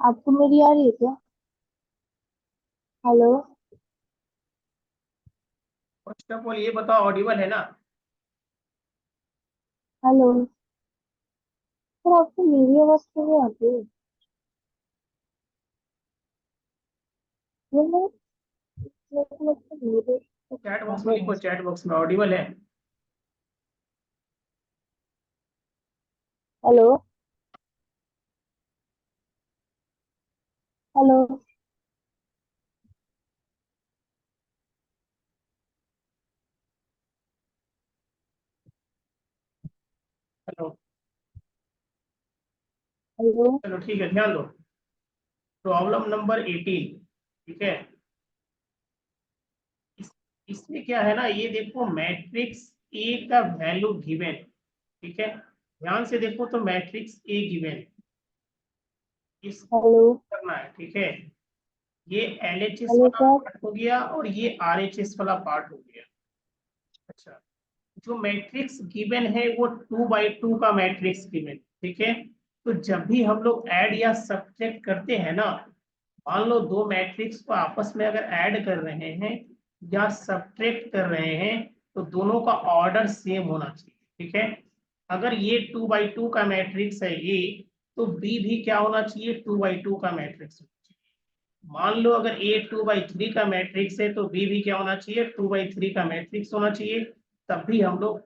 आपको मेरी आ रही है क्या? हेलो। फर्स्ट ऑफ ऑल ये बताओ, ऑडिबल है ना? हेलो। सर आपको मेरी आवाज क्यों नहीं आती है? ये मेरे को लगता है मेरे कुछ चैट बॉक्स में प्रॉब्लम है लिखो, इसमें। चैट बॉक्स में ऑडिबल है। हेलो। हेलो। हेलो। हेलो। चलो ठीक है, ध्यान दो। Problem number 18। ठीक है। इस, इसमें क्या है ना, ये देखो मैट्रिक्स ए का वैल्यू गिवन। ठीक है, ध्यान से देखो तो मैट्रिक्स ए गिवन, इसको हेलो। करना है। ठीक है, ये एलएचएस हेलो वाला सर। पार्ट हो गया और ये आरएचएस वाला पार्ट हो गया। अच्छा, जो मैट्रिक्स गिवन है वो 2 बाई 2 का मैट्रिक्स गिवन। ठीक है, तो जब भी हम लोग ऐड या सब्ट्रैक्ट करते हैं ना, मान लो दो मैट्रिक्स को आपस में अगर ऐड कर रहे हैं या सब्ट्रैक्ट कर रहे हैं, तो दोनों का ऑर्डर सेम होना चाहिए। ठीक है, अगर ये 2 बाई 2 का मैट्रिक्स है ये, तो बी भी क्या होना चाहिए, 2 बाई 2 का मैट्रिक्स होना चाहिए। मान लो अगर ए 2 बाई 3 का मैट्रिक्स है, तो बी भी क्या होना चाहिए, 2 बाई 3 का मैट्रिक्स होना चाहिए। तब भी हम लोग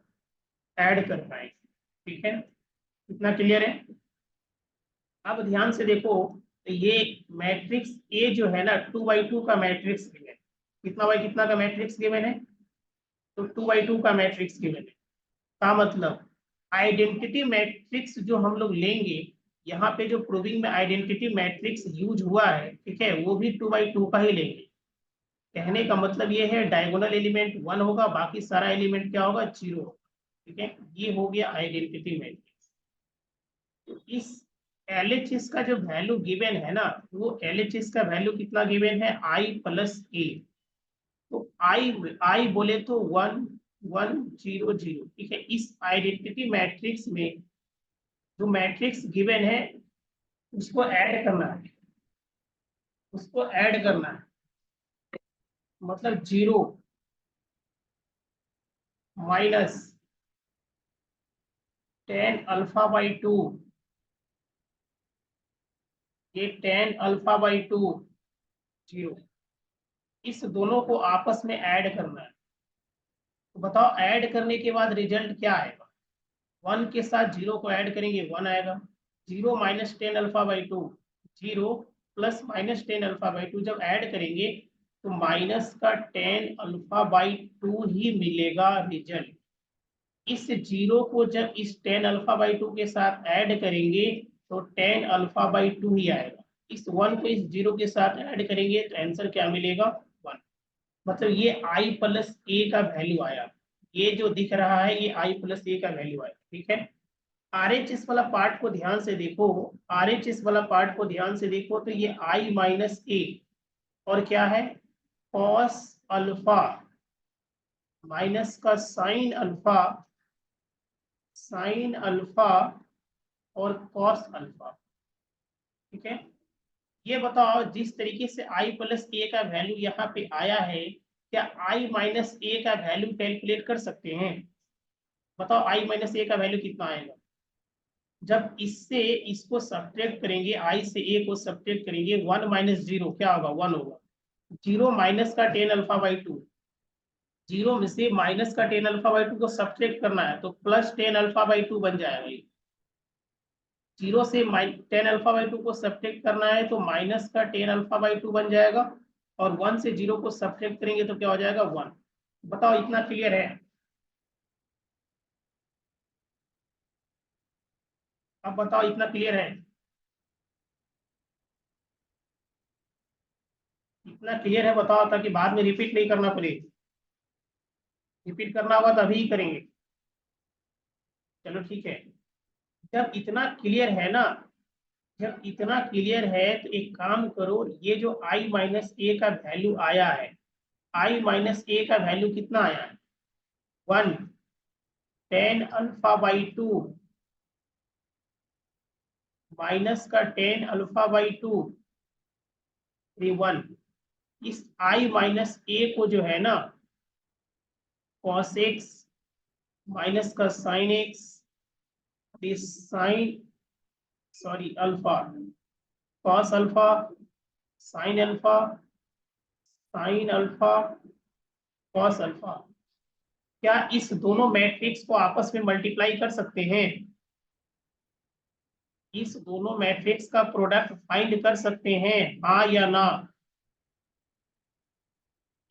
ऐड कर पाएंगे। ठीक है, इतना क्लियर है? अब ध्यान से देखो, ये मैट्रिक्स ए जो है ना, 2 बाई 2 का मैट्रिक्स गिवन, कितना बाई कितना का मैट्रिक्स गिवन है, तो 2 बाई 2 का मैट्रिक्स गिवन है। का मतलब आइडेंटिटी मैट्रिक्स जो हम लोग लेंगे, यहाँ पे जो प्रूविंग में आइडेंटिटी मैट्रिक्स यूज हुआ है, ठीक है, वो भी 2 बाई 2 का ही लेंगे। कहने का मतलब ये है डायगोनल एलिमेंट 1 होगा, बाकी सारा एलिमेंट क्या होगा, 0 होगा। ठीक है, ये हो गया आइडेंटिटी मैट्रिक्स। तो इस LHS का जो वैल्यू गिवन है ना, वो LHS का वैल्यू कितना गिवन है, I+A। तो आई बोले तो 1 1 0 0। ठीक है, इस आइडेंटिटी मैट्रिक्स में जो मैट्रिक्स गिवन है उसको ऐड करना है, उसको ऐड करना है। मतलब 0 - 10 अल्फा/2, ये 10 अल्फा/2 0, इस दोनों को आपस में ऐड करना है। तो बताओ ऐड करने के बाद रिजल्ट क्या आएगा। 1 के साथ 0 को ऐड करेंगे 1 आएगा। 0 - 10 अल्फा/2, 0 +-10 अल्फा/2 जब ऐड करेंगे तो -10 अल्फा/2 ही मिलेगा रिजल्ट। इस 0 को जब इस 10 अल्फा/2 के साथ ऐड करेंगे तो 10 अल्फा/2 ही आएगा। इस 1 को इस 0 के साथ ऐड करेंगे तो आंसर क्या मिलेगा, 1। मतलब ये I+A का वैल्यू आया। ये जो दिख रहा है ये I+A का वैल्यू आया। ठीक है, RHS वाला पार्ट को ध्यान से देखो, RHS वाला पार्ट को ध्यान से देखो, तो ये I-A और क्या है, कॉस अल्फा माइनस का साइन अल्फा और कॉस अल्फा। ठीक है, ये बताओ जिस तरीके से I+A का वैल्यू यहाँ पे आया है, क्या I-A का वैल्यू कैलकुलेट कर सकते हैं? बताओ I-A का वैल्यू कितना आएगा। जब इससे इसको सब्ट्रैक्ट करेंगे, I से A को सब्ट्रैक्ट करेंगे, 1 - 0 क्या होगा, 1 होगा। 0 माइनस का 10 अल्फा/2, 0 में से माइनस का 10 अल्फा/2 को सब्ट्रैक्ट करना है तो +10 अल्फा/2 बन जाएगा। 0 से 10 अल्फा/2 को सब्ट्रैक्ट करना है तो माइनस का 10 अल्फा/2 बन जाएगा, और 1 से 0 को सब्ट्रैक्ट करेंगे तो क्या हो जाएगा, 1। बताओ इतना क्लियर है? अब बताओ इतना क्लियर है? इतना क्लियर है बताओ, ताकि बाद में रिपीट नहीं करना पड़े। रिपीट करना होगा तो अभी ही करेंगे। चलो ठीक है, जब इतना क्लियर है ना, जब इतना क्लियर है तो एक काम करो, ये जो I-A का वैल्यू आया है, I-A का वैल्यू कितना आया है, 1। 10 अल्फा/2 माइनस का टेन अल्फा बाई टू 1। इस आई माइनस ए को जो है ना कॉस एक्स माइनस का sine x sine sorry alpha cos alpha sine alpha sine alpha cos alpha, क्या इस दोनों मैट्रिक्स को आपस में मल्टीप्लाई कर सकते हैं? इस दोनों मैट्रिक्स का प्रोडक्ट फाइंड कर सकते हैं, हाँ या ना?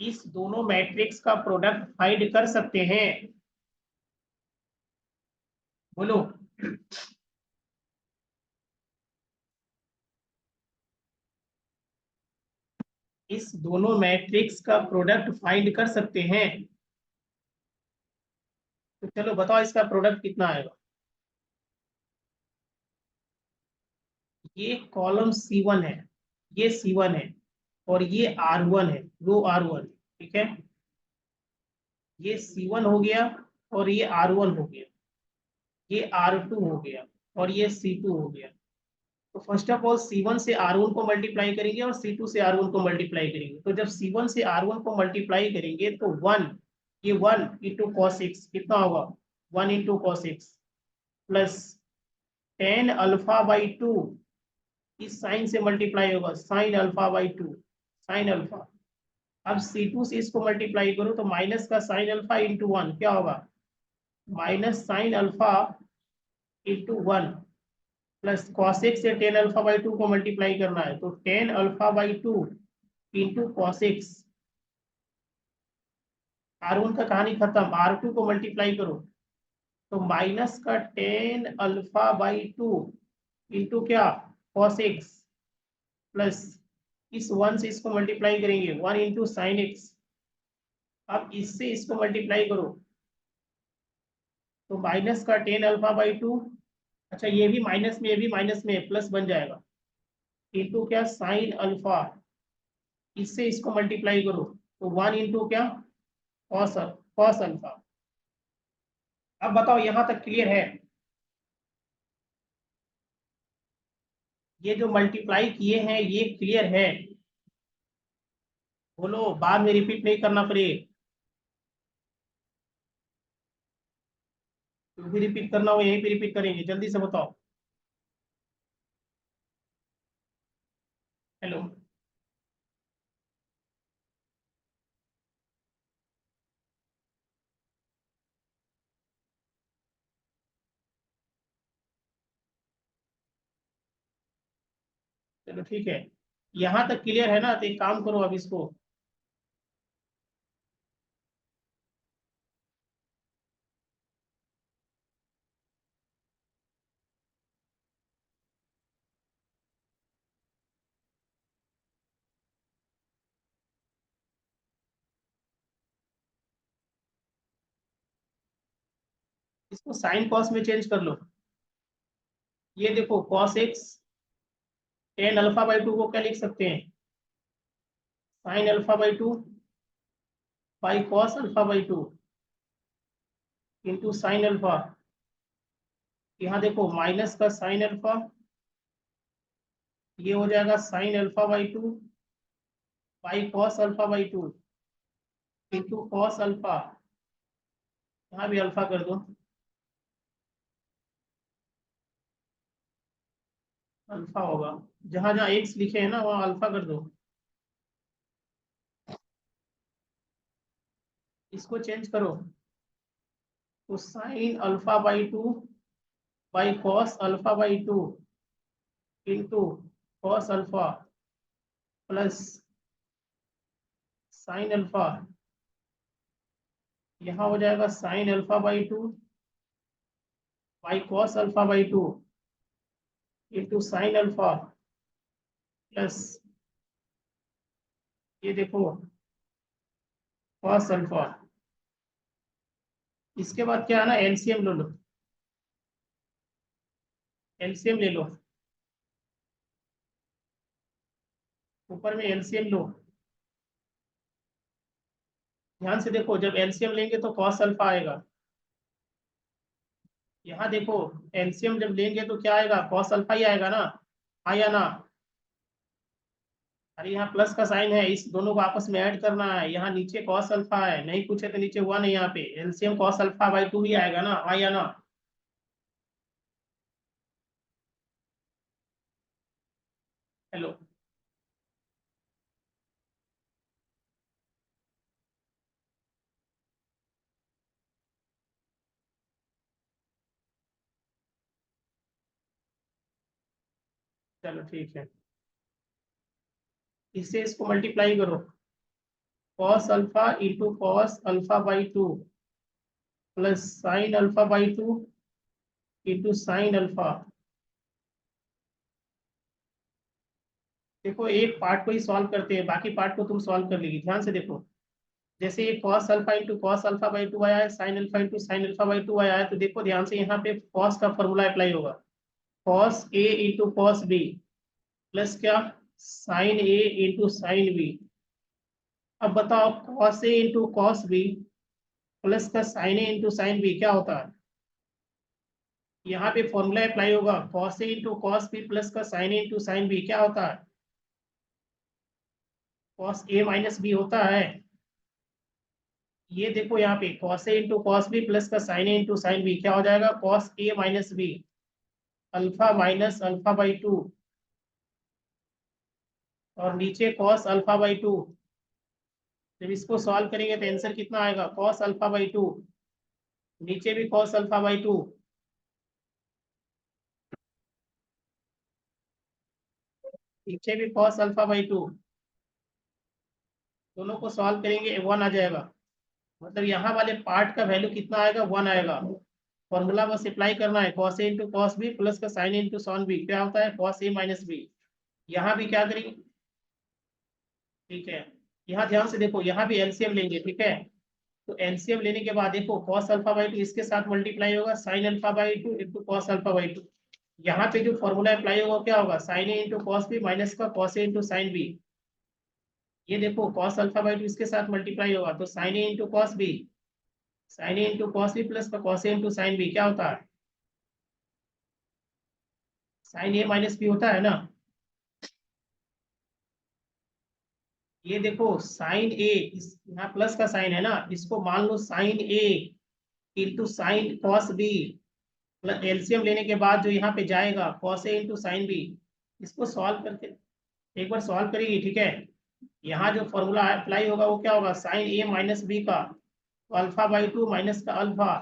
इस दोनों मैट्रिक्स का प्रोडक्ट फाइंड कर सकते हैं, बोलो। इस दोनों मैट्रिक्स का प्रोडक्ट फाइंड कर सकते हैं, तो चलो बताओ इसका प्रोडक्ट कितना आएगा। ये कॉलम C1 है, ये C1 है, और ये R1 है, रो R1, ठीक है। ये C1 हो गया और ये R1 हो गया, ये R2 हो गया और ये C2 हो गया। तो फर्स्ट ऑफ ऑल C1 से R1 को मल्टीप्लाई करेंगे और C2 से R1 को मल्टीप्लाई करेंगे। तो जब C1 से R1 को मल्टीप्लाई करेंगे तो 1, ये 1 इंटू कॉस एक्स कितना होगा, 1 into cos x plus ten alpha by to, इस साइन से मल्टीप्लाई होगा sine alpha by to, sine alpha. अब C2 से इसको मल्टीप्लाई करो तो माइनस का साइन अल्फा इंटू 1 क्या होगा, minus sine alpha into 1 plus cos x से टेन अल्फा बाई टू को मल्टीप्लाई करना है तो ten alpha by two into cos x. R1 का कहानी खत्म, R2 को मल्टीप्लाई करो तो माइनस का ten alpha by two into क्या, कॉसेक्स प्लस इस 1 से इसको मल्टीप्लाई करेंगे 1 इंटू साइन एक्स। अब इससे इसको मल्टीप्लाई करो तो माइनस का टेन अल्फा बाई टू, अच्छा ये भी माइनस में, ये भी माइनस में, प्लस बन जाएगा इंटू क्या साइन अल्फा, इससे इसको मल्टीप्लाई करो तो 1 इंटू क्या कॉस कॉस अल्फा। अब बताओ यहां तक क्लियर है? ये जो मल्टीप्लाई किए हैं ये क्लियर है? बोलो, बाद में रिपीट नहीं करना पड़े। जो भी रिपीट करना हो यहीं पे रिपीट करेंगे, जल्दी से बताओ। हेलो, चलो ठीक है, यहाँ तक क्लियर है ना? तो एक काम करो अब इसको, इसको साइन कॉस में चेंज कर लो। ये देखो cos x ten alpha by to को क्या लिख सकते हैं, sine alpha by two by cos alpha by two into sine alpha. यहाँ देखो माइनस का साइन अल्फा, ये हो जाएगा sine alpha by two by cos alpha by two into cos alpha, यहाँ भी अल्फा कर दो, अल्फा होगा। जहां जहां एक्स लिखे हैं ना वहां अल्फा कर दो। इसको चेंज करो तो sine alpha by two by cos alpha by two into cos alpha plus sine alpha, यहाँ हो जाएगा sine alpha by two by cos alpha by two into sine alpha plus ये देखो कॉस अल्फा। इसके बाद क्या है ना, एलसीएम ले लो, एलसीएम ले लो, ऊपर में एलसीएम लो। ध्यान से देखो, जब एलसीएम लेंगे तो कॉस अल्फा आएगा, यहाँ देखो, एलसीएम जब लेंगे तो क्या आएगा, कॉस अल्फा ही आएगा ना, हाँ या ना। अरे यहाँ प्लस का साइन है, इस दोनों को आपस में ऐड करना है, यहाँ नीचे कॉस अल्फा है, नहीं पूछे तो नीचे हुआ नहीं, यहाँ पे LCM cos alpha by two ही आएगा ना, हाँ या ना। हेलो। चलो ठीक है, इससे इसको मल्टीप्लाई करो, cos alpha into cos alpha by two plus sine alpha by two into sine alpha. देखो एक पार्ट को ही सॉल्व करते हैं, बाकी पार्ट को तुम सॉल्व कर लेगी, ध्यान से देखो। जैसे ये cos alpha into cos alpha by to आया है, sine alpha into sine alpha by to आया है, तो देखो ध्यान से यहाँ पे कॉस का फॉर्मूला अप्लाई होगा, cos A into cos B plus क्या, sign A into sine B. अब बताओ cos A into cos B plus का sine A into sine B क्या होता है, यहाँ पे फॉर्मूला अप्लाई होगा, cos A into cos B plus का sine A into sine B क्या होता है, कॉस ए माइनस बी होता है। ये देखो यहाँ पे cos A into cos B plus का sine A into sine B क्या हो जाएगा, cos A minus B alpha minus alpha by two, और नीचे कॉस अल्फा बाई टू। जब इसको सॉल्व करेंगे तो आंसर कितना आएगा, कॉस अल्फा बाई टू, नीचे भी कॉस अल्फा बाई टू, नीचे भी कॉस अल्फा बाई टू, दोनों को सॉल्व करेंगे वन आ जाएगा। मतलब यहाँ वाले पार्ट का वैल्यू कितना आएगा, वन आएगा। फॉर्मूला बस अप्लाई करना है, cos A into cos B plus का साइन इंटू सॉन बी क्या होता है, कॉस ए माइनस बी। यहाँ भी क्या करेंगे, ठीक है, यहाँ ध्यान से देखो, यहाँ भी एलसीएम लेंगे, ठीक है। तो एलसीएम लेने के बाद देखो कॉस अल्फा बाई टू इसके साथ मल्टीप्लाई होगा, sine alpha by two into cos alpha by to. यहाँ पे जो फॉर्मूला अप्लाई होगा क्या होगा, sine A into cos B minus का cos A into sine B. ये देखो कॉस अल्फा बाई टू इसके साथ मल्टीप्लाई होगा, तो sign A into cos B, sign A into cos B plus का cos A into sine B क्या होता है, साइन ए माइनस बी होता है ना। ये देखो साइन ए, इस यहाँ प्लस का साइन है ना, इसको मान लो sine A into sine cos B, plus LCM लेने के बाद जो यहाँ पे जाएगा cos A into sine B. इसको सॉल्व करके एक बार सॉल्व करेगी, ठीक है। यहाँ जो फॉर्मूला अप्लाई होगा वो क्या होगा, साइन ए माइनस बी का, तो अल्फा बाई टू माइनस का अल्फा,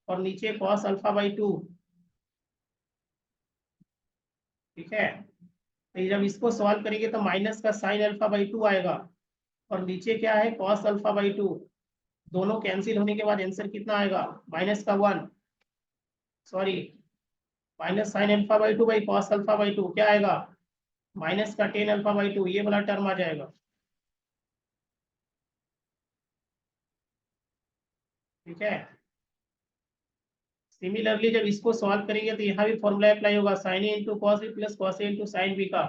और नीचे कॉस अल्फा बाई टू, ठीक है। तो जब इसको सॉल्व करेंगे तो माइनस का साइन अल्फा बाई टू आएगा, और नीचे क्या है, कॉस अल्फा बाई टू। दोनों कैंसिल होने के बाद आंसर कितना आएगा, माइनस का one, sorry, minus sine alpha by two by cos alpha by to क्या आएगा, माइनस का टेन अल्फा बाई टू, ये वाला टर्म आ जाएगा, ठीक है। सिमिलरली जब इसको सॉल्व करेंगे तो यहाँ भी फॉर्मूला अप्लाई होगा, sine A into cos B plus cos A into sine B का।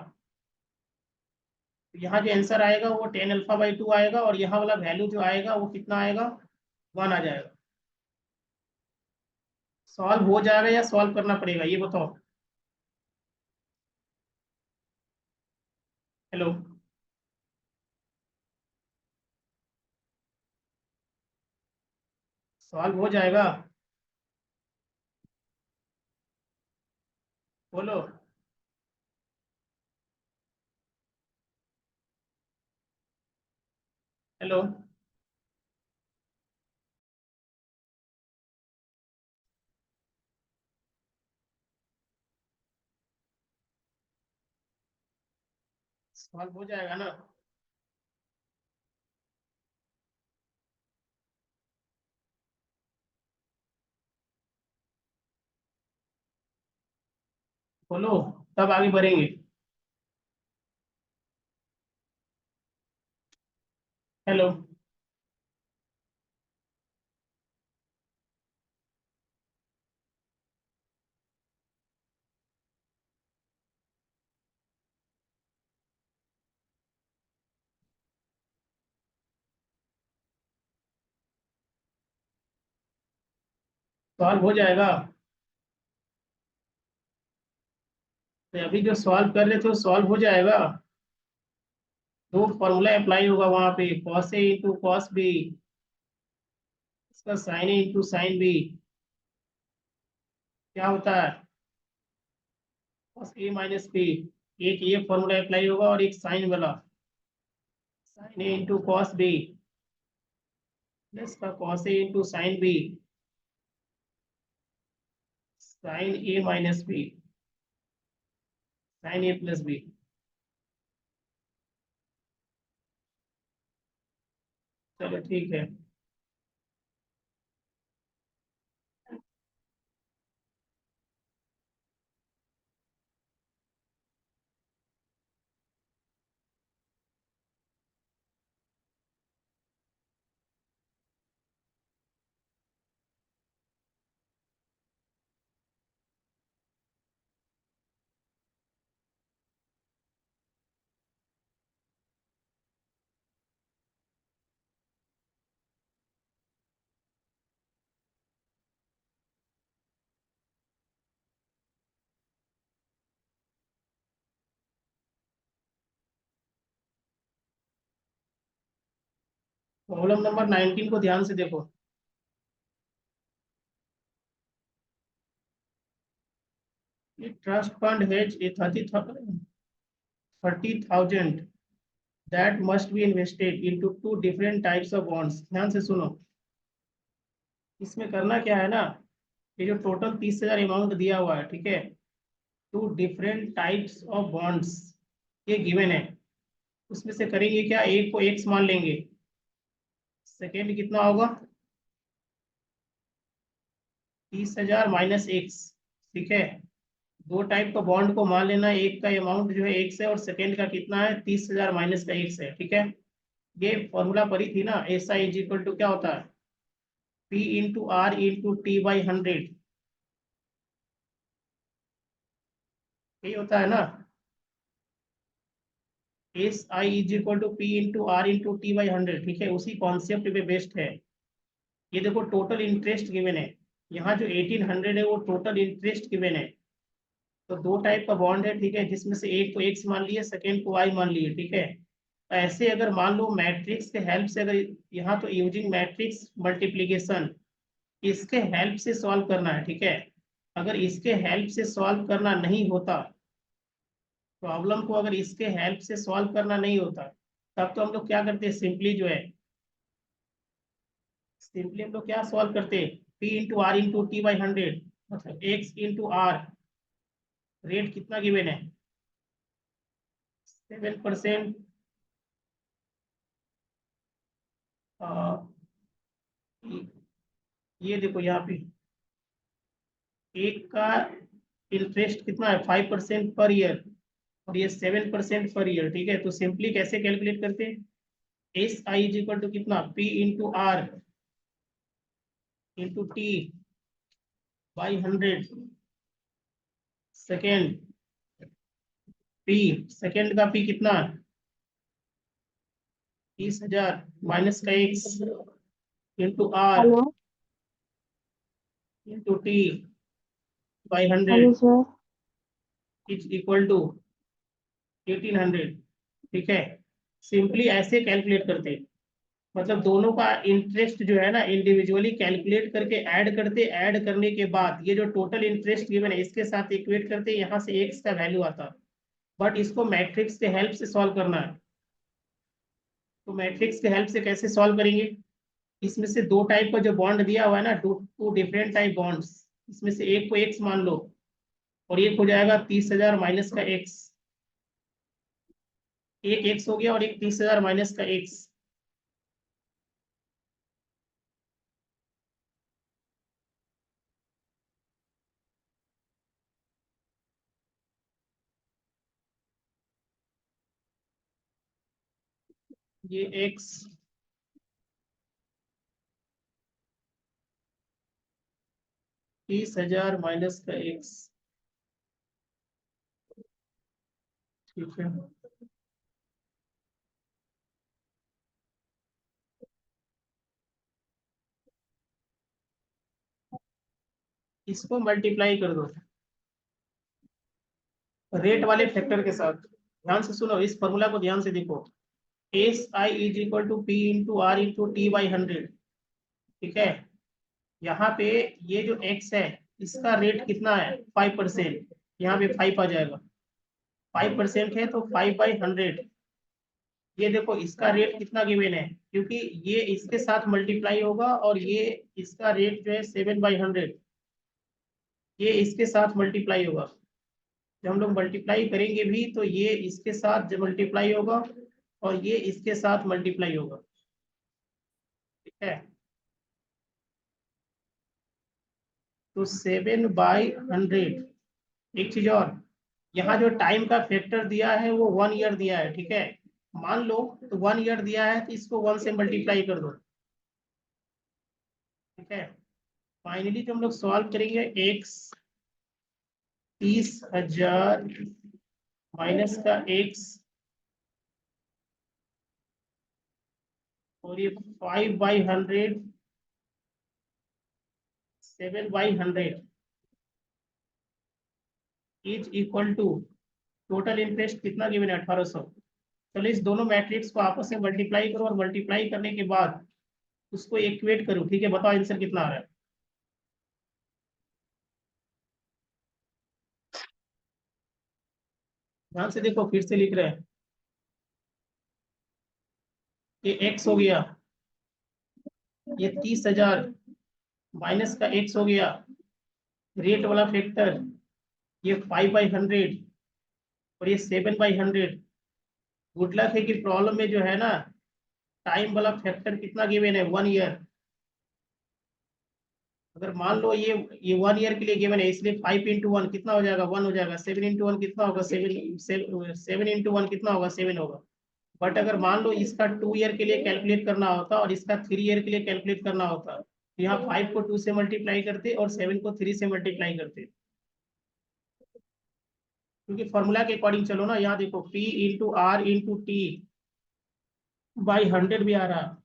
तो यहाँ जो आंसर आएगा वो टेन अल्फा बाई टू आएगा, और यहाँ वाला वैल्यू जो आएगा वो कितना आएगा, वन आ जाएगा। सॉल्व हो जाएगा या सॉल्व करना पड़ेगा, ये बताओ। हेलो। सॉल्व हो जाएगा, बोलो। हेलो। सॉल्व हो जाएगा ना। बोलो, तब आगे बढ़ेंगे। हेलो। सॉल्व हो जाएगा। तो अभी जो सॉल्व कर रहे थे वो सॉल्व हो जाएगा। दो फॉर्मूला अप्लाई होगा वहां पे, cos A into cos B, इसका sign A into sine B क्या होता है, कॉस ए माइनस बी। एक ये फॉर्मूला अप्लाई होगा और एक साइन वाला, sign A into cos B plus का cos A into sine B, sign A minus B, sign A plus B. चलो ठीक है। प्रॉब्लम नंबर 19 को ध्यान से देखो। A trust fund has a 30,000 that must be invested into two different types of bonds। ध्यान से सुनो, इसमें करना क्या है ना, ये जो टोटल 30,000 अमाउंट दिया हुआ है, ठीक है, two different types of bonds ये गिवन है। उसमें से करेंगे क्या, एक को एक्स मान लेंगे, सेकेंड कितना होगा 30,000 माइनस एक्स, ठीक है। दो टाइप का बॉन्ड को मान लेना, एक का अमाउंट जो है एक्स है और सेकेंड का कितना है 30,000 माइनस का एक्स है, ठीक है। ये फॉर्मूला पड़ी थी ना, S I is equal to क्या होता है, P into R into T by 100, यही होता है ना। S I is equal to P into R into T by 100, ठीक है, उसी कॉन्सेप्ट पे बेस्ड है। ये देखो टोटल इंटरेस्ट गिवन है, यहाँ जो 1800 है वो टोटल इंटरेस्ट गिवन है। तो दो टाइप का बॉन्ड है, ठीक है, जिसमें से एक को एक्स मान लिए, सेकेंड को वाई मान लिए, ठीक है। तो ऐसे अगर मान लो मैट्रिक्स के हेल्प से, अगर यहाँ तो यूजिंग मैट्रिक्स मल्टीप्लीकेशन, इसके हेल्प से सॉल्व करना है, ठीक है। अगर इसके हेल्प से सॉल्व करना नहीं होता, प्रॉब्लम को अगर इसके हेल्प से सॉल्व करना नहीं होता, तब तो हम लोग क्या करते हैं, सिंपली जो है, सिंपली हम लोग क्या सॉल्व करते हैं, P into R into T by 100, मतलब एक्स इंटू आर, रेट कितना गिवन है 7%। ये देखो यहाँ पे एक का इंटरेस्ट कितना है 5% पर ईयर, और ये 7% पर ईयर, ठीक है। तो सिंपली कैसे कैलकुलेट करते हैं, S I is equal to कितना, P into R into T by 100, second P, second का पी कितना 30,000 माइनस का X into R hello. Into T by hello 100 sir. Is equal to 1800, ठीक है। सिंपली ऐसे कैलकुलेट करते हैं, मतलब दोनों का इंटरेस्ट जो है ना इंडिविजुअली कैलकुलेट करके ऐड करते, ऐड करने के बाद ये जो टोटल इंटरेस्ट गिवन है इसके साथ इक्वेट करते, यहाँ से एक्स का वैल्यू आता है। बट इसको मैट्रिक्स के हेल्प से सॉल्व करना है। तो मैट्रिक्स के हेल्प से कैसे सॉल्व करेंगे, इसमें से दो टाइप का जो बॉन्ड दिया हुआ है ना, two two different type bonds, इसमें से एक को एक्स मान लो और एक हो जाएगा 30,000 माइनस का एक्स, एक एक्स हो गया और एक 30,000 माइनस का एक्स। ये एक्स 30,000 माइनस का एक्स, ठीक है। इसको मल्टीप्लाई कर दो, रेट वाले फैक्टर के साथ। ध्यान से सुनो, इस फॉर्मूला को ध्यान से देखो। S I is equal to P into R into T by 100। ठीक है, यहाँ पे ये जो एक्स है इसका रेट कितना है 5%, यहाँ पे 5 आ जाएगा। 5% है तो 5/100। ये देखो इसका रेट कितना गिवन है, क्योंकि ये इसके साथ मल्टीप्लाई होगा और ये इसका रेट जो है 7/100, ये इसके साथ मल्टीप्लाई होगा। जब हम लोग मल्टीप्लाई करेंगे भी तो ये इसके साथ जब मल्टीप्लाई होगा और ये इसके साथ मल्टीप्लाई होगा। ठीक है, तो 7/100। एक चीज और, यहाँ जो टाइम का फैक्टर दिया है वो 1 ईयर दिया है। ठीक है, मान लो तो 1 ईयर दिया है तो इसको 1 से मल्टीप्लाई कर दो। ठीक है, फाइनली जो हम लोग सॉल्व करेंगे, एक्स 30,000 माइनस का एक्स, और ये 5/100, 7/100 is equal to, total interest कितना गिवन है 1800। चलो इस दोनों मैट्रिक्स को आपस में मल्टीप्लाई करो और मल्टीप्लाई करने के बाद उसको इक्वेट करो। ठीक है, बताओ आंसर कितना आ रहा है। ध्यान से देखो, फिर से लिख रहे हैं। ये एक्स हो गया, ये 30,000 माइनस का एक्स हो गया, रेट वाला फैक्टर ये 5/100 और ये 7/100। गुड लक है कि प्रॉब्लम में जो है ना, टाइम वाला फैक्टर कितना गिवन है 1 ईयर। अगर मान लो ये 1 ईयर के लिए गिवन है, इसलिए 5 × 1 कितना हो जाएगा, 1 हो जाएगा। 7 × 1 कितना होगा, 7 × 1 कितना होगा, 7 होगा। बट अगर मान लो इसका 2 ईयर के लिए कैलकुलेट करना होता और इसका 3 ईयर के लिए कैलकुलेट करना होता, तो यहाँ 5 को 2 से मल्टीप्लाई करते और 7 को 3 से मल्टीप्लाई करते। क्योंकि फॉर्मूला के अकॉर्डिंग चलो ना, यहाँ देखो P into R into T by 100 भी आ रहा।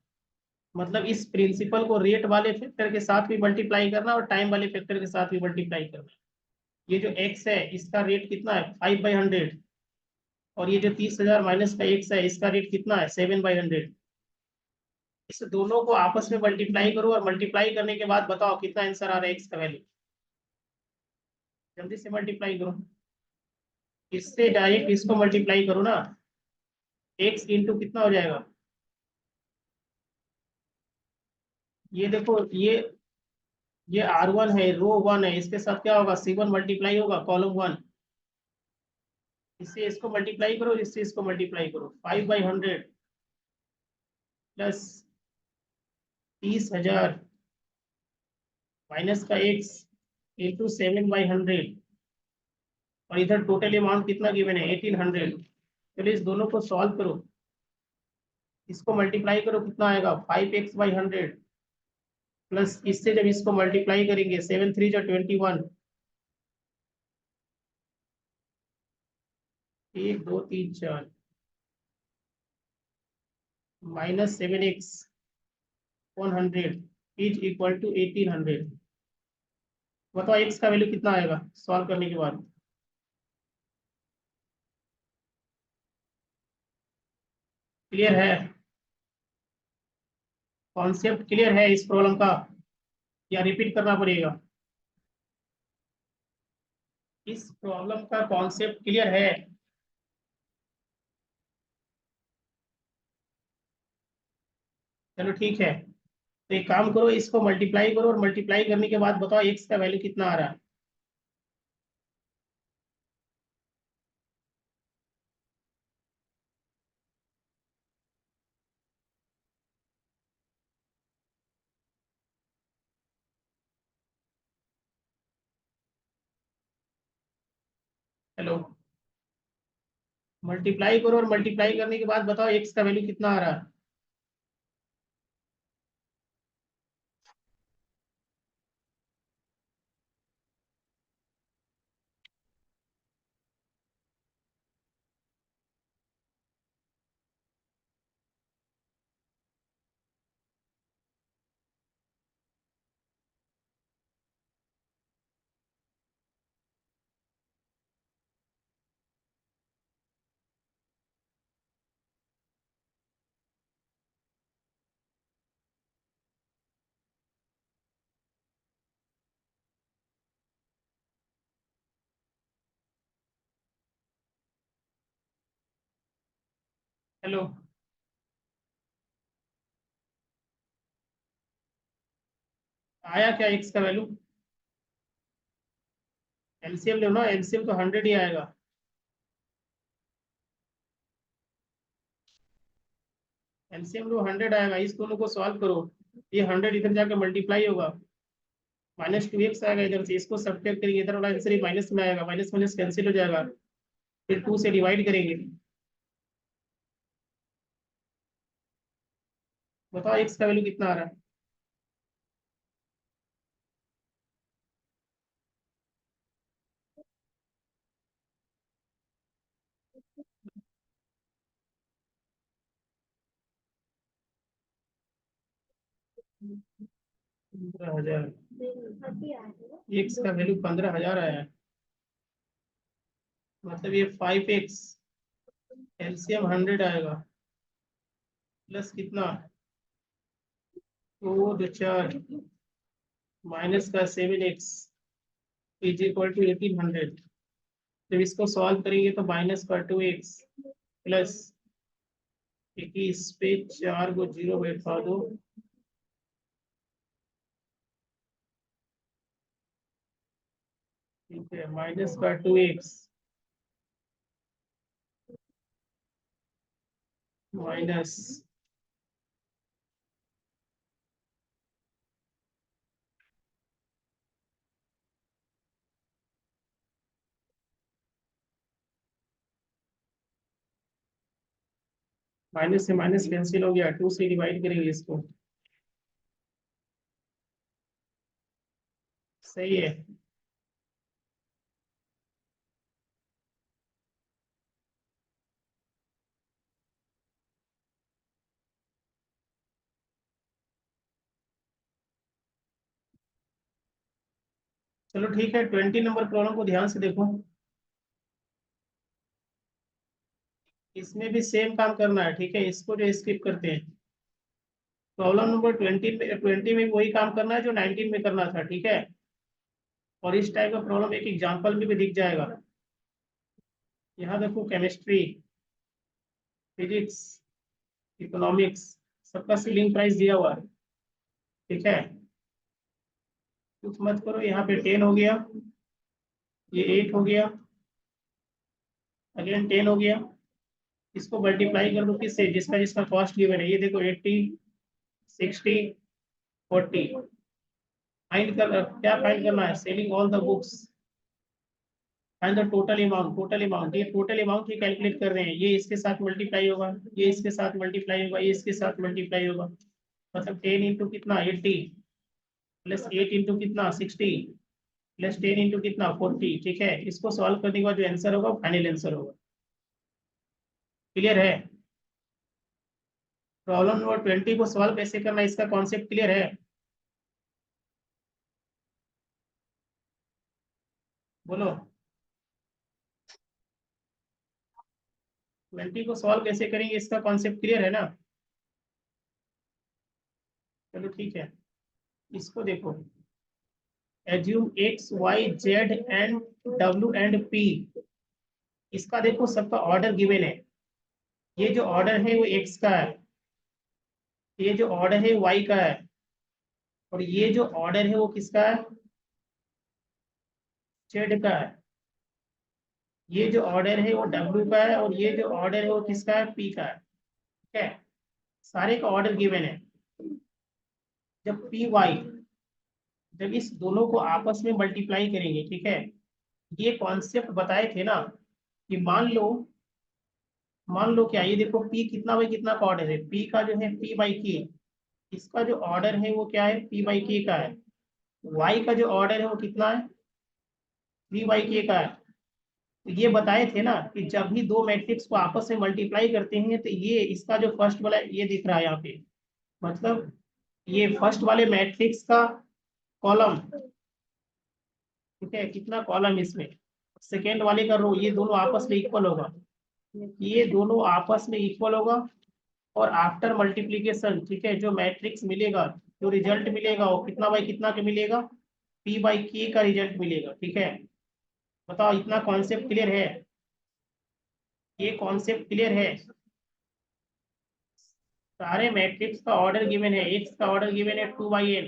मतलब इस प्रिंसिपल को रेट वाले फैक्टर के साथ भी मल्टीप्लाई करना और टाइम वाले फैक्टर के साथ भी मल्टीप्लाई करना। ये जो एक्स है इसका रेट कितना है 5/100, और ये जो 30,000 माइनस का एक्स है इसका रेट कितना है 7/100। इस दोनों को आपस में मल्टीप्लाई करो और मल्टीप्लाई करने के बाद बताओ कितना आंसर आ रहा है एक्स का वैल्यू। जल्दी से मल्टीप्लाई करो, इससे डायरेक्ट इसको मल्टीप्लाई करो ना। एक्स इंटू कितना हो जाएगा, ये देखो ये R1 है, रो 1 है, इसके साथ क्या होगा C1 मल्टीप्लाई होगा कॉलम 1। इससे इसको मल्टीप्लाई करो, इससे इसको मल्टीप्लाई करो। 5/100 प्लस 30,000 माइनस का एक्स इंटू 7/100, और इधर टोटल अमाउंट कितना गिवन है 1800। चलिए इस दोनों को सॉल्व करो, इसको मल्टीप्लाई करो, कितना आएगा 5x/100, प्लस इससे जब इसको मल्टीप्लाई करेंगे 7×3 = 21, 1 2 3 4 minus 7x/100 is equal to 1800। बताओ एक्स का वैल्यू कितना आएगा सॉल्व करने के बाद। क्लियर है, कॉन्सेप्ट क्लियर है इस प्रॉब्लम का, या रिपीट करना पड़ेगा। इस प्रॉब्लम का कॉन्सेप्ट क्लियर है। चलो ठीक है, तो एक काम करो, इसको मल्टीप्लाई करो और मल्टीप्लाई करने के बाद बताओ एक्स का वैल्यू कितना आ रहा है। हेलो, मल्टीप्लाई करो और मल्टीप्लाई करने के बाद बताओ एक्स का वैल्यू कितना आ रहा है। हेलो, आया क्या एक्स का वैल्यू? एलसीएम लो ना, एलसीएम तो 100 ही आएगा। एलसीएम लो 100 आएगा, इस दोनों को सॉल्व करो। ये 100 इधर जाकर मल्टीप्लाई होगा, -2x आएगा इधर से, इसको सब्ट्रैक्ट करेंगे, इधर वाला आंसर ही माइनस में आएगा, माइनस माइनस कैंसिल हो जाएगा, फिर 2 से डिवाइड करेंगे। बताओ एक्स का वैल्यू कितना आ रहा है? पंद्रह हजार एक्स का वैल्यू 15,000 आया है। मतलब ये 5x, एलसीएम 100 आएगा, प्लस कितना, 2 2 4 माइनस का 7x इज इक्वल टू 1800। जब इसको सॉल्व करेंगे तो माइनस का 2x प्लस 21 पे 4 को 0 बैठा दो, ठीक है, माइनस का 2x माइनस, माइनस से माइनस कैंसिल हो गया, 2 से डिवाइड करेंगे इसको, सही है। चलो ठीक है, 20 नंबर प्रॉब्लम को ध्यान से देखो। इसमें भी सेम काम करना है, ठीक है, इसको जो स्किप करते हैं। प्रॉब्लम नंबर 20 में वही काम करना है जो 19 में करना था, ठीक है। और इस टाइप का प्रॉब्लम एक एग्जाम्पल में भी दिख जाएगा। यहाँ देखो, केमिस्ट्री, फिजिक्स, इकोनॉमिक्स, सबका सीलिंग प्राइस दिया हुआ है, ठीक है। कुछ मत करो, यहाँ पे 10 हो गया, ये 8 हो गया, अगेन 10 हो गया। इसको मल्टीप्लाई कर दो किससे, जिसका जिसका कॉस्ट गिवन है, ये देखो 80, 60, 40। फाइंड कर, क्या फाइंड करना है, selling all the books, find the total amount, total amount, ये टोटल अमाउंट ही कैलकुलेट कर रहे हैं, ये इसके साथ मल्टीप्लाई होगा, ये इसके साथ मल्टीप्लाई होगा, ये इसके साथ मल्टीप्लाई होगा। मतलब 10 इंटू कितना 80, प्लस 8 इंटू कितना 60, प्लस 10 इंटू कितना 40, ठीक है। इसको सॉल्व करने के बाद जो आंसर होगा फाइनल आंसर होगा। क्लियर है? प्रॉब्लम नंबर 20 को सॉल्व कैसे करना है, इसका कॉन्सेप्ट क्लियर है? बोलो, 20 को सॉल्व कैसे करेंगे, इसका कॉन्सेप्ट क्लियर है ना? चलो ठीक है, इसको देखो, assume X Y Z and W and P. इसका देखो, सबका ऑर्डर गिवन है। ये जो ऑर्डर है वो एक्स का है, ये जो ऑर्डर है वाई का है, और ये जो ऑर्डर है वो किसका है, जेड का है। ये जो ऑर्डर है वो डब्ल्यू का है, और ये जो ऑर्डर है वो किसका है, पी का है, ठीक है। सारे का ऑर्डर गिवन है। जब पी वाई, जब इस दोनों को आपस में मल्टीप्लाई करेंगे, ठीक है, ये कॉन्सेप्ट बताए थे ना, कि मान लो क्या, ये देखो पी कितना बाई कितना का ऑर्डर है, पी का जो है पी बाई के, इसका जो ऑर्डर है वो क्या है, पी बाई के का है। वाई का जो ऑर्डर है वो कितना है, पी बाई के का है। तो ये बताए थे ना कि जब भी दो मैट्रिक्स को आपस में मल्टीप्लाई करते हैं तो ये इसका जो फर्स्ट वाला ये दिख रहा है यहाँ पे, मतलब ये फर्स्ट वाले मैट्रिक्स का कॉलम, ठीक है, कितना कॉलम इसमें, सेकेंड वाले का रो, ये दोनों आपस में इक्वल होगा, ये दोनों आपस में इक्वल होगा। और आफ्टर मल्टीप्लीकेशन, ठीक है, जो मैट्रिक्स मिलेगा, जो रिजल्ट मिलेगा वो कितना बाई कितना का मिलेगा, पी बाई के का रिजल्ट मिलेगा, ठीक है। बताओ, इतना कॉन्सेप्ट क्लियर है? ये कॉन्सेप्ट क्लियर है? सारे मैट्रिक्स का ऑर्डर गिवन है। एक्स का ऑर्डर गिवन है 2/n,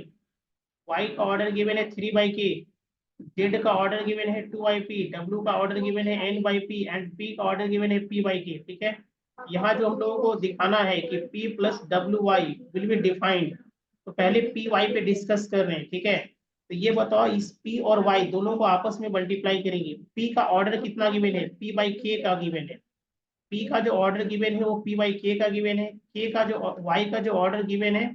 वाई का ऑर्डर गिवन है 3/k, जेड का ऑर्डर गिवन है 2/p, डब्ल्यू का ऑर्डर गिवन है n/p एंड p का ऑर्डर गिवन है p/k। ठीक है, यहाँ जो हम लोगों को दिखाना है कि p plus W Y will be defined, तो पहले पी वाई पे डिस्कस कर रहे हैं। ठीक है, तो ये बताओ इस p और y दोनों को आपस में मल्टीप्लाई करेंगे। p का ऑर्डर कितना गिवन है, p/k का गिवन है। p का जो ऑर्डर गिवन है वो p/k का गिवन है। k का जो y का जो ऑर्डर गिवन है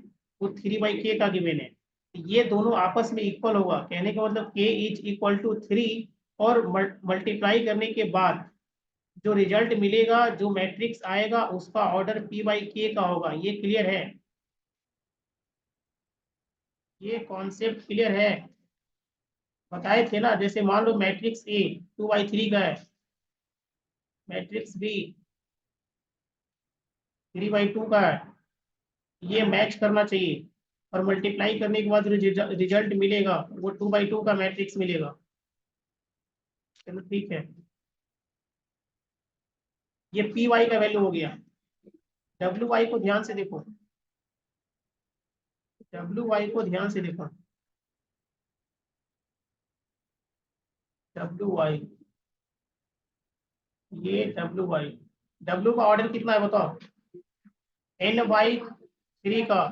वो 3/k का गिवन है। ये दोनों आपस में इक्वल होगा, कहने का मतलब k इज इक्वल टू 3, और मल्टीप्लाई करने के बाद जो रिजल्ट मिलेगा, जो मैट्रिक्स आएगा उसका ऑर्डर p/k का होगा। ये क्लियर है? ये कॉन्सेप्ट क्लियर है? बताए थे ना, जैसे मान लो मैट्रिक्स ए 2/3 का है, मैट्रिक्स बी 3/2 का है, ये मैच करना चाहिए, और मल्टीप्लाई करने के बाद जो रिजल्ट मिलेगा वो 2/2 का मैट्रिक्स मिलेगा। चलो ठीक है, ये पी वाई का वैल्यू हो गया। डब्ल्यू वाई को ध्यान से देखो, डब्ल्यू वाई को ध्यान से देखो, डब्ल्यू वाई, ये डब्ल्यू वाई, डब्ल्यू का ऑर्डर कितना है बताओ, n/3 का,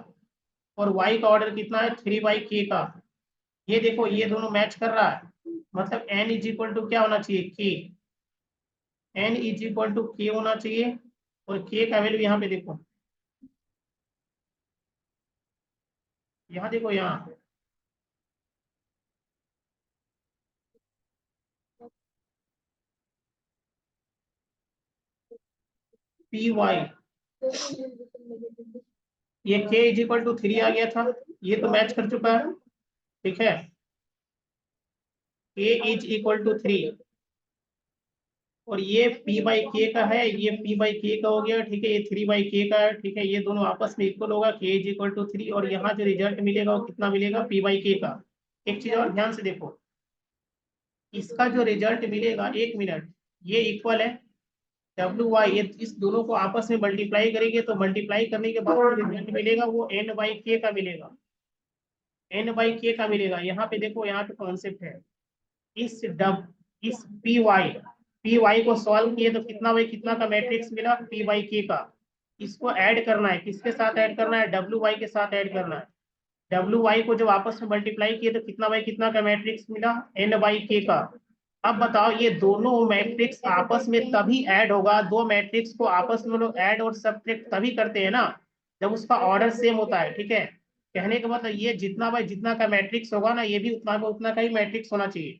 और y का ऑर्डर कितना है 3/k का। ये देखो ये दोनों मैच कर रहा है, मतलब n इज इक्वल टू क्या होना चाहिए, k, n is equal to k होना चाहिए, और k का वैल्यू यहाँ पे देखो, यहाँ देखो, यहाँ पी वाई, ये k इज इक्वल टू 3 आ गया था, ये तो मैच कर चुका है। ठीक है, k इज इक्वल टू 3, और ये p/k का है, ये p/k का हो गया। ठीक है, ये 3/k का है। ठीक है, ये दोनों आपस में इक्वल होगा, k इज इक्वल टू 3, और यहाँ जो रिजल्ट मिलेगा वो कितना मिलेगा, p/k का। एक चीज और ध्यान से देखो, इसका जो रिजल्ट मिलेगा, एक मिनट, ये इक्वल है डब्ल्यू वाई, ये इस दोनों को आपस में मल्टीप्लाई करेंगे, तो मल्टीप्लाई करने के बाद जो रिजल्ट मिलेगा वो n/k का मिलेगा, n/k का मिलेगा। यहाँ पे देखो, यहाँ पे कॉन्सेप्ट है, इस पी वाई को सॉल्व किए तो कितना बाई कितना का मैट्रिक्स मिला, p/k का। इसको ऐड करना है, किसके साथ ऐड करना है, डब्ल्यू वाई के साथ ऐड करना है। डब्ल्यू वाई को जब आपस में मल्टीप्लाई किए तो कितना बाई कितना का मैट्रिक्स मिला, n/k का। अब बताओ, ये दोनों मैट्रिक्स आपस में तभी ऐड होगा, दो मैट्रिक्स को आपस में लोग ऐड और सब्ट्रैक्ट तभी करते हैं ना, जब उसका ऑर्डर सेम होता है। ठीक है, कहने का मतलब ये जितना बाई जितना का मैट्रिक्स होगा ना, ये भी उतना बाई उतना का ही मैट्रिक्स होना चाहिए।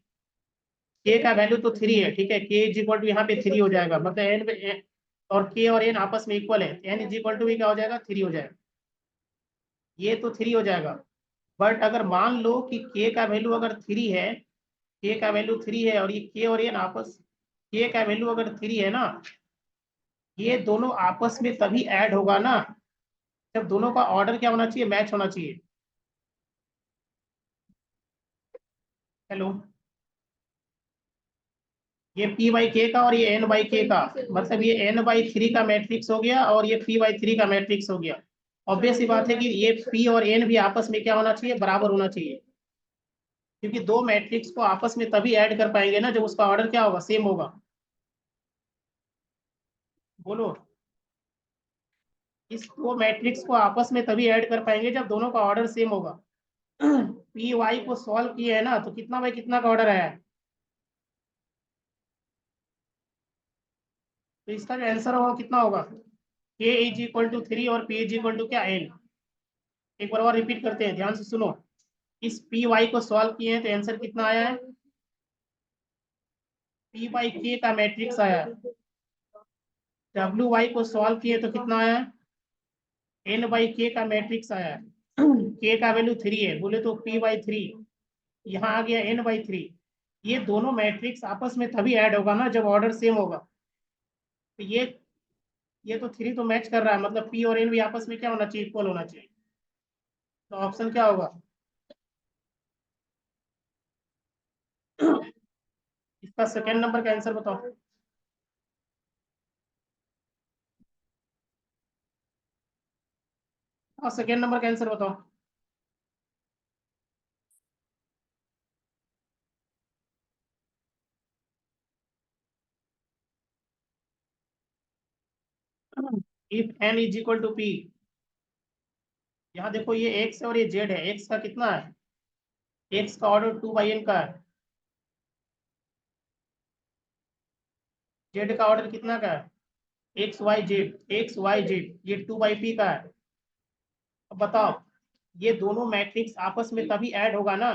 के का वैल्यू तो 3 है। ठीक है, के इज इक्वल टू यहाँ पे 3 हो जाएगा, मतलब एन, और के और एन आपस में इक्वल है, एन इज इक्वल टू भी क्या हो जाएगा, 3 हो जाएगा, ये तो 3 हो जाएगा। बट अगर मान लो कि के का वैल्यू अगर 3 है, के का वैल्यू 3 है, और ये के और एन आपस, के का वैल्यू अगर 3 है ना, ये दोनों आपस में तभी ऐड होगा ना, जब दोनों का ऑर्डर क्या होना चाहिए, मैच होना चाहिए। हेलो, ये p/k का और ये n/k का, मतलब ये n/3 का मैट्रिक्स हो गया, और ये p/3 का मैट्रिक्स हो गया। ऑब्वियस सी बात है कि ये p और n भी आपस में क्या होना चाहिए, बराबर होना चाहिए, क्योंकि दो मैट्रिक्स को आपस में तभी ऐड कर पाएंगे ना जब उसका ऑर्डर क्या होगा, सेम होगा। बोलो, इस दो मैट्रिक्स को आपस में तभी ऐड कर पाएंगे जब दोनों का ऑर्डर सेम होगा। पी वाई को सॉल्व किए है ना, तो कितना बाई कितना का ऑर्डर आया है, तो इसका जो आंसर होगा कितना होगा, k इज इक्वल टू 3 और p इज इक्वल टू क्या, n। एक बार और रिपीट करते हैं, ध्यान से सुनो, इस पी वाई को सॉल्व किए हैं तो आंसर कितना आया है, p/k का मैट्रिक्स आया है। डब्ल्यू वाई को सॉल्व किए तो कितना आया है, n/k का मैट्रिक्स आया है। k का वैल्यू 3 है, बोले तो p/3, यहाँ आ गया n/3। ये दोनों मैट्रिक्स आपस में तभी ऐड होगा ना जब ऑर्डर सेम होगा। तो ये तो 3 तो मैच कर रहा है, मतलब p और n भी आपस में क्या होना चाहिए, इक्वल होना चाहिए। तो ऑप्शन क्या होगा, इसका सेकेंड नंबर का आंसर बताओ। और सेकेंड नंबर का आंसर बताओ। If n is equal to P, यहाँ देखो ये x है और ये z है, x का कितना है, x का ऑर्डर 2/n का है, z का ऑर्डर कितना का है, x y z ये 2/p का है। अब बताओ, ये दोनों मैट्रिक्स आपस में तभी ऐड होगा ना,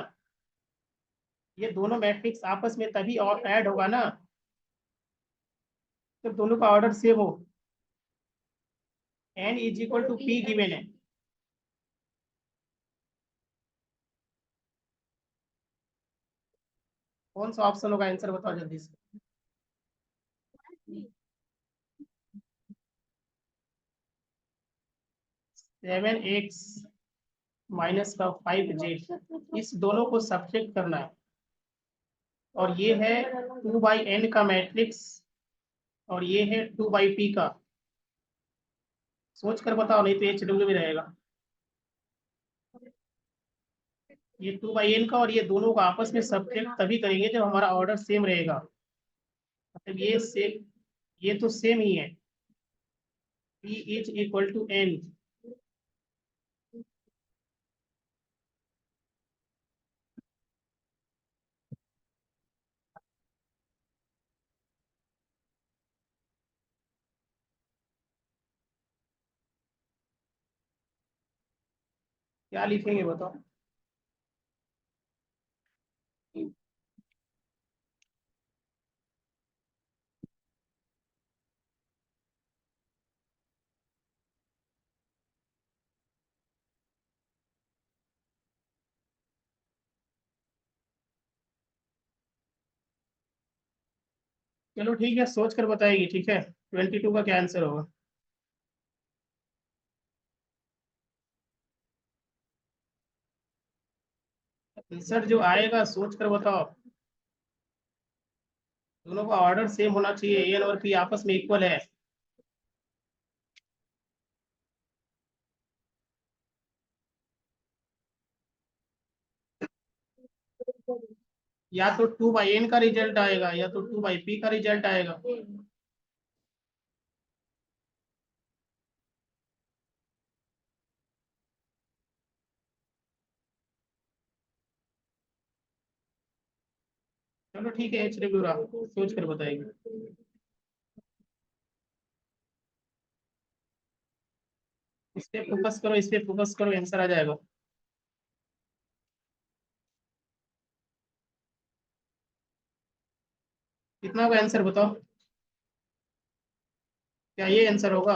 ये दोनों मैट्रिक्स आपस में तभी और ऐड होगा ना जब दोनों का ऑर्डर सेम हो। n is equal to P given है। कौन सा ऑप्शन होगा, आंसर बताओ जल्दी से। 7x माइनस का 5z, इस दोनों को सब्ट्रैक्ट करना है, और ये है 2/n का मैट्रिक्स और ये है 2/p का। सोच कर बताओ, नहीं तो ये HW में रहेगा। ये 2/n का और ये दोनों का आपस में सब्ट्रैक्ट तभी करेंगे जब हमारा ऑर्डर सेम रहेगा, मतलब ये सेम, ये तो सेम ही है। p is equal to n। क्या लिखेंगे बताओ। चलो ठीक है, सोच कर बताएगी, ठीक है। 22 का क्या आंसर होगा। आंसर जो आएगा सोच कर बताओ। दोनों का ऑर्डर सेम होना चाहिए, एन और पी आपस में इक्वल है। या तो 2/n का रिजल्ट आएगा या तो 2/p का रिजल्ट आएगा। चलो ठीक है, HW रहा, सोच कर बताएगी। इस पे फोकस करो, इस पे फोकस करो, आंसर आ जाएगा। कितना होगा आंसर बताओ, क्या ये आंसर होगा।